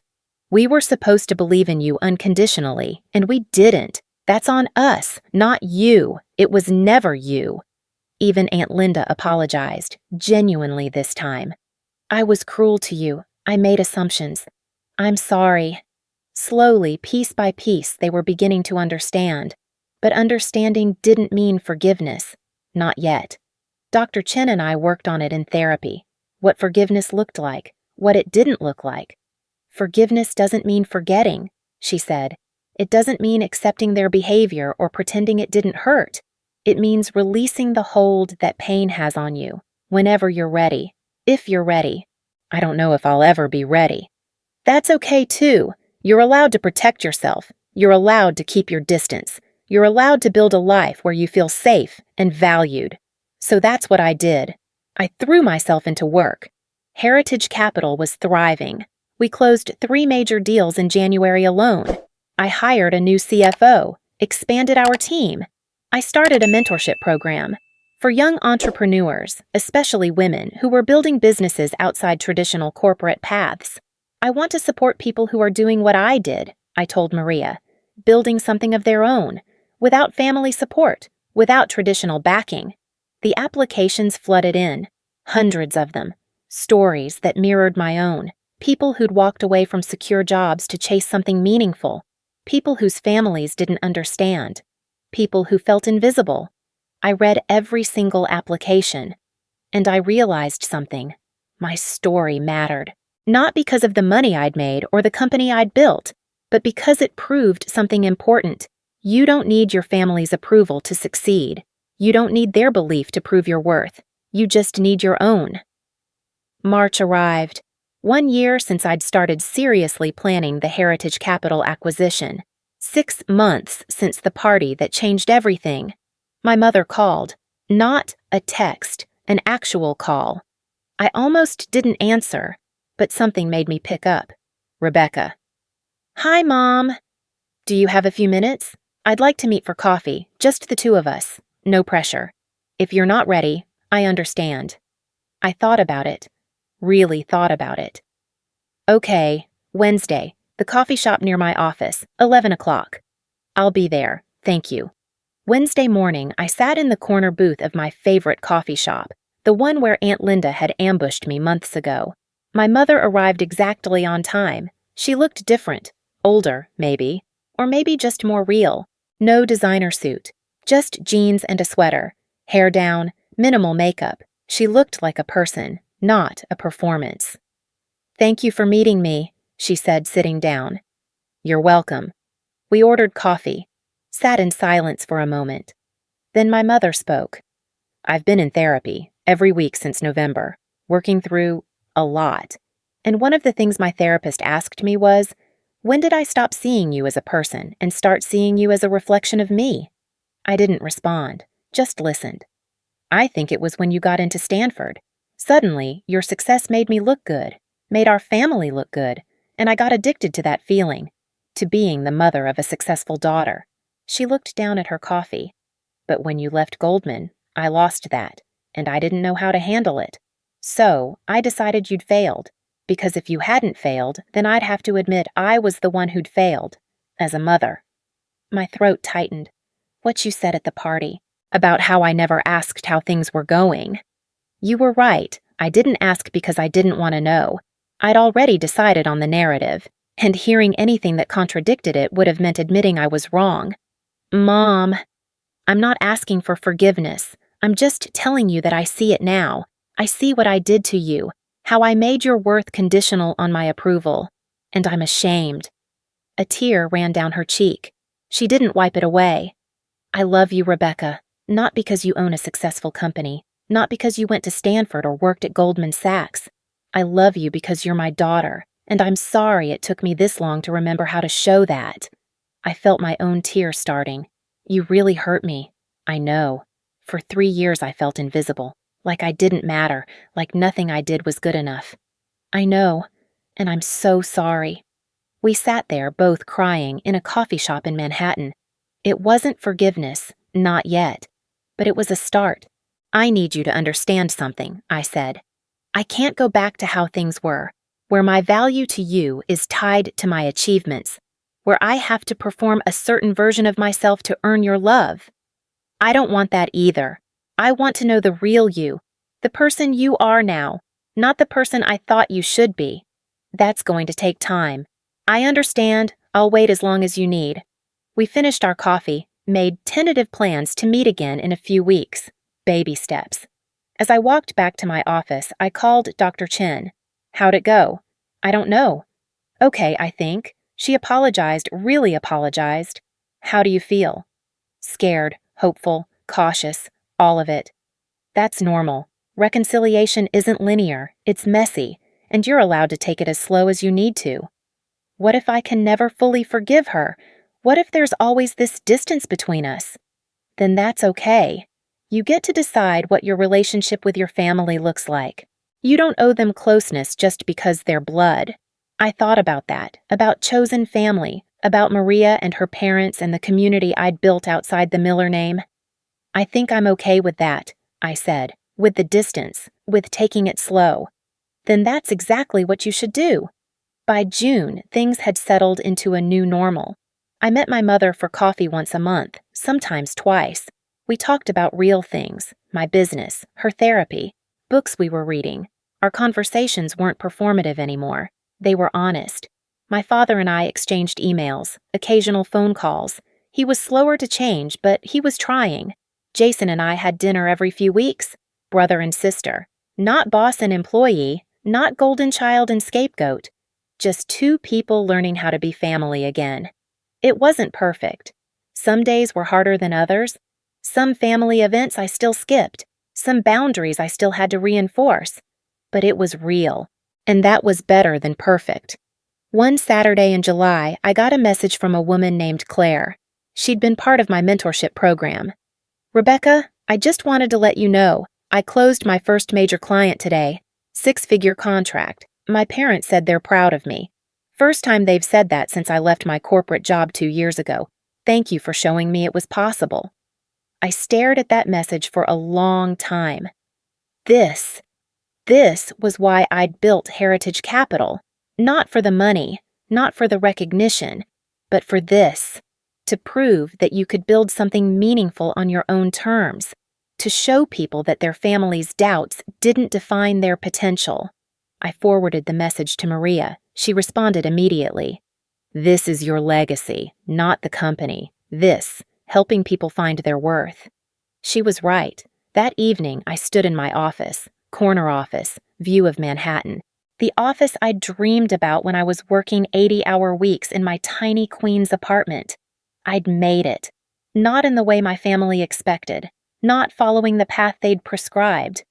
We were supposed to believe in you unconditionally, and we didn't. That's on us, not you. It was never you. Even Aunt Linda apologized, genuinely this time. I was cruel to you. I made assumptions. I'm sorry. Slowly, piece by piece, they were beginning to understand. But understanding didn't mean forgiveness. Not yet. Dr. Chen and I worked on it in therapy. What forgiveness looked like, what it didn't look like. Forgiveness doesn't mean forgetting, she said. It doesn't mean accepting their behavior or pretending it didn't hurt. It means releasing the hold that pain has on you, whenever you're ready, if you're ready. I don't know if I'll ever be ready. That's okay too. You're allowed to protect yourself. You're allowed to keep your distance. You're allowed to build a life where you feel safe and valued. So that's what I did. I threw myself into work. Heritage Capital was thriving. We closed 3 major deals in January alone. I hired a new CFO, expanded our team. I started a mentorship program for young entrepreneurs, especially women who were building businesses outside traditional corporate paths. I want to support people who are doing what I did, I told Maria, building something of their own, without family support, without traditional backing. The applications flooded in, hundreds of them, stories that mirrored my own, people who'd walked away from secure jobs to chase something meaningful, people whose families didn't understand, people who felt invisible. I read every single application, and I realized something. My story mattered. Not because of the money I'd made or the company I'd built, but because it proved something important. You don't need your family's approval to succeed. You don't need their belief to prove your worth. You just need your own. March arrived. 1 year since I'd started seriously planning the Heritage Capital acquisition. 6 months since the party that changed everything. My mother called. Not a text, an actual call. I almost didn't answer, but something made me pick up. Rebecca. Hi, Mom. Do you have a few minutes? I'd like to meet for coffee, just the two of us. No pressure. If you're not ready, I understand. I thought about it. Really thought about it. Okay, Wednesday, the coffee shop near my office, 11 o'clock. I'll be there, thank you. Wednesday morning, I sat in the corner booth of my favorite coffee shop, the one where Aunt Linda had ambushed me months ago. My mother arrived exactly on time. She looked different, older, maybe, or maybe just more real. No designer suit, just jeans and a sweater, hair down, minimal makeup. She looked like a person, not a performance. Thank you for meeting me, she said, sitting down. You're welcome. We ordered coffee, sat in silence for a moment. Then my mother spoke. I've been in therapy every week since November, working through a lot. And one of the things my therapist asked me was, when did I stop seeing you as a person and start seeing you as a reflection of me? I didn't respond, just listened. I think it was when you got into Stanford. Suddenly, your success made me look good, made our family look good, and I got addicted to that feeling, to being the mother of a successful daughter. She looked down at her coffee. But when you left Goldman, I lost that, and I didn't know how to handle it. So, I decided you'd failed, because if you hadn't failed, then I'd have to admit I was the one who'd failed, as a mother. My throat tightened. What you said at the party, about how I never asked how things were going. You were right, I didn't ask because I didn't want to know. I'd already decided on the narrative, and hearing anything that contradicted it would have meant admitting I was wrong. Mom, I'm not asking for forgiveness. I'm just telling you that I see it now. I see what I did to you, how I made your worth conditional on my approval, and I'm ashamed. A tear ran down her cheek. She didn't wipe it away. I love you, Rebecca, not because you own a successful company, not because you went to Stanford or worked at Goldman Sachs. I love you because you're my daughter, and I'm sorry it took me this long to remember how to show that. I felt my own tears starting. You really hurt me. I know. For 3 years I felt invisible, like I didn't matter, like nothing I did was good enough. I know, and I'm so sorry. We sat there, both crying, in a coffee shop in Manhattan. It wasn't forgiveness, not yet, but it was a start. I need you to understand something, I said. I can't go back to how things were, where my value to you is tied to my achievements, where I have to perform a certain version of myself to earn your love. I don't want that either. I want to know the real you, the person you are now, not the person I thought you should be. That's going to take time. I understand. I'll wait as long as you need. We finished our coffee, made tentative plans to meet again in a few weeks. Baby steps. As I walked back to my office, I called Dr. Chen. How'd it go? I don't know. Okay, I think. She apologized, really apologized. How do you feel? Scared, hopeful, cautious, all of it. That's normal. Reconciliation isn't linear, it's messy, and you're allowed to take it as slow as you need to. What if I can never fully forgive her? What if there's always this distance between us? Then that's okay. You get to decide what your relationship with your family looks like. You don't owe them closeness just because they're blood. I thought about that, about chosen family, about Maria and her parents and the community I'd built outside the Miller name. I think I'm okay with that, I said, with the distance, with taking it slow. Then that's exactly what you should do. By June, things had settled into a new normal. I met my mother for coffee once a month, sometimes twice. We talked about real things, my business, her therapy, books we were reading. Our conversations weren't performative anymore. They were honest. My father and I exchanged emails, occasional phone calls. He was slower to change, but he was trying. Jason and I had dinner every few weeks, brother and sister. Not boss and employee, not golden child and scapegoat. Just two people learning how to be family again. It wasn't perfect. Some days were harder than others. Some family events I still skipped. Some boundaries I still had to reinforce. But it was real, and that was better than perfect. One Saturday in July, I got a message from a woman named Claire. She'd been part of my mentorship program. "Rebecca, I just wanted to let you know, I closed my first major client today. Six-figure contract. My parents said they're proud of me. First time they've said that since I left my corporate job 2 years ago. Thank you for showing me it was possible." I stared at that message for a long time. This was why I'd built Heritage Capital. Not for the money, not for the recognition, but for this. To prove that you could build something meaningful on your own terms. To show people that their family's doubts didn't define their potential. I forwarded the message to Maria. She responded immediately. "This is your legacy, not the company. This, helping people find their worth." She was right. That evening, I stood in my office, corner office, view of Manhattan. The office I dreamed about when I was working 80-hour weeks in my tiny Queens apartment. I'd made it. Not in the way my family expected, not following the path they'd prescribed,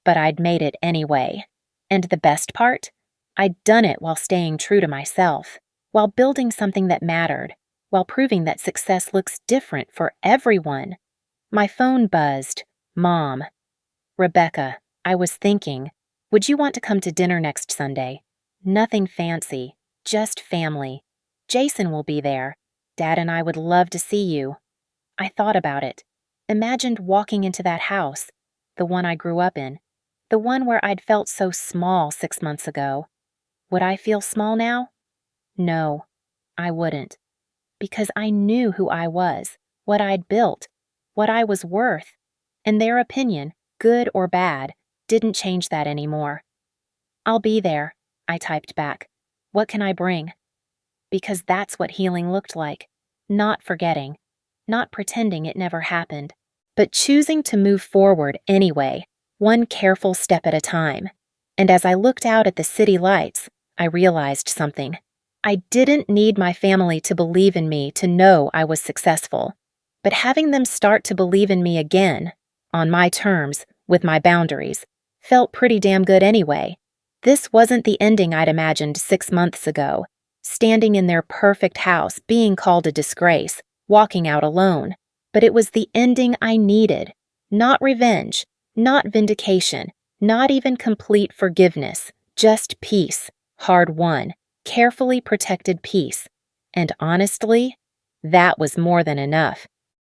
but I'd made it anyway. And the best part? I'd done it while staying true to myself, while building something that mattered, while proving that success looks different for everyone. My phone buzzed. "Mom." "Rebecca, I was thinking, would you want to come to dinner next Sunday? Nothing fancy, just family. Jason will be there. Dad and I would love to see you." I thought about it. Imagined walking into that house, the one I grew up in, the one where I'd felt so small 6 months ago. Would I feel small now? No, I wouldn't. Because I knew who I was, what I'd built, what I was worth, and their opinion, good or bad, didn't change that anymore. "I'll be there," I typed back. "What can I bring?" Because that's what healing looked like. Not forgetting, not pretending it never happened, but choosing to move forward anyway, one careful step at a time. And as I looked out at the city lights, I realized something. I didn't need my family to believe in me to know I was successful. But having them start to believe in me again, on my terms, with my boundaries, felt pretty damn good anyway. This wasn't the ending I'd imagined 6 months ago, standing in their perfect house, being called a disgrace, walking out alone. But it was the ending I needed. Not revenge, not vindication, not even complete forgiveness, just peace, hard-won, carefully protected peace. And honestly, that was more than enough.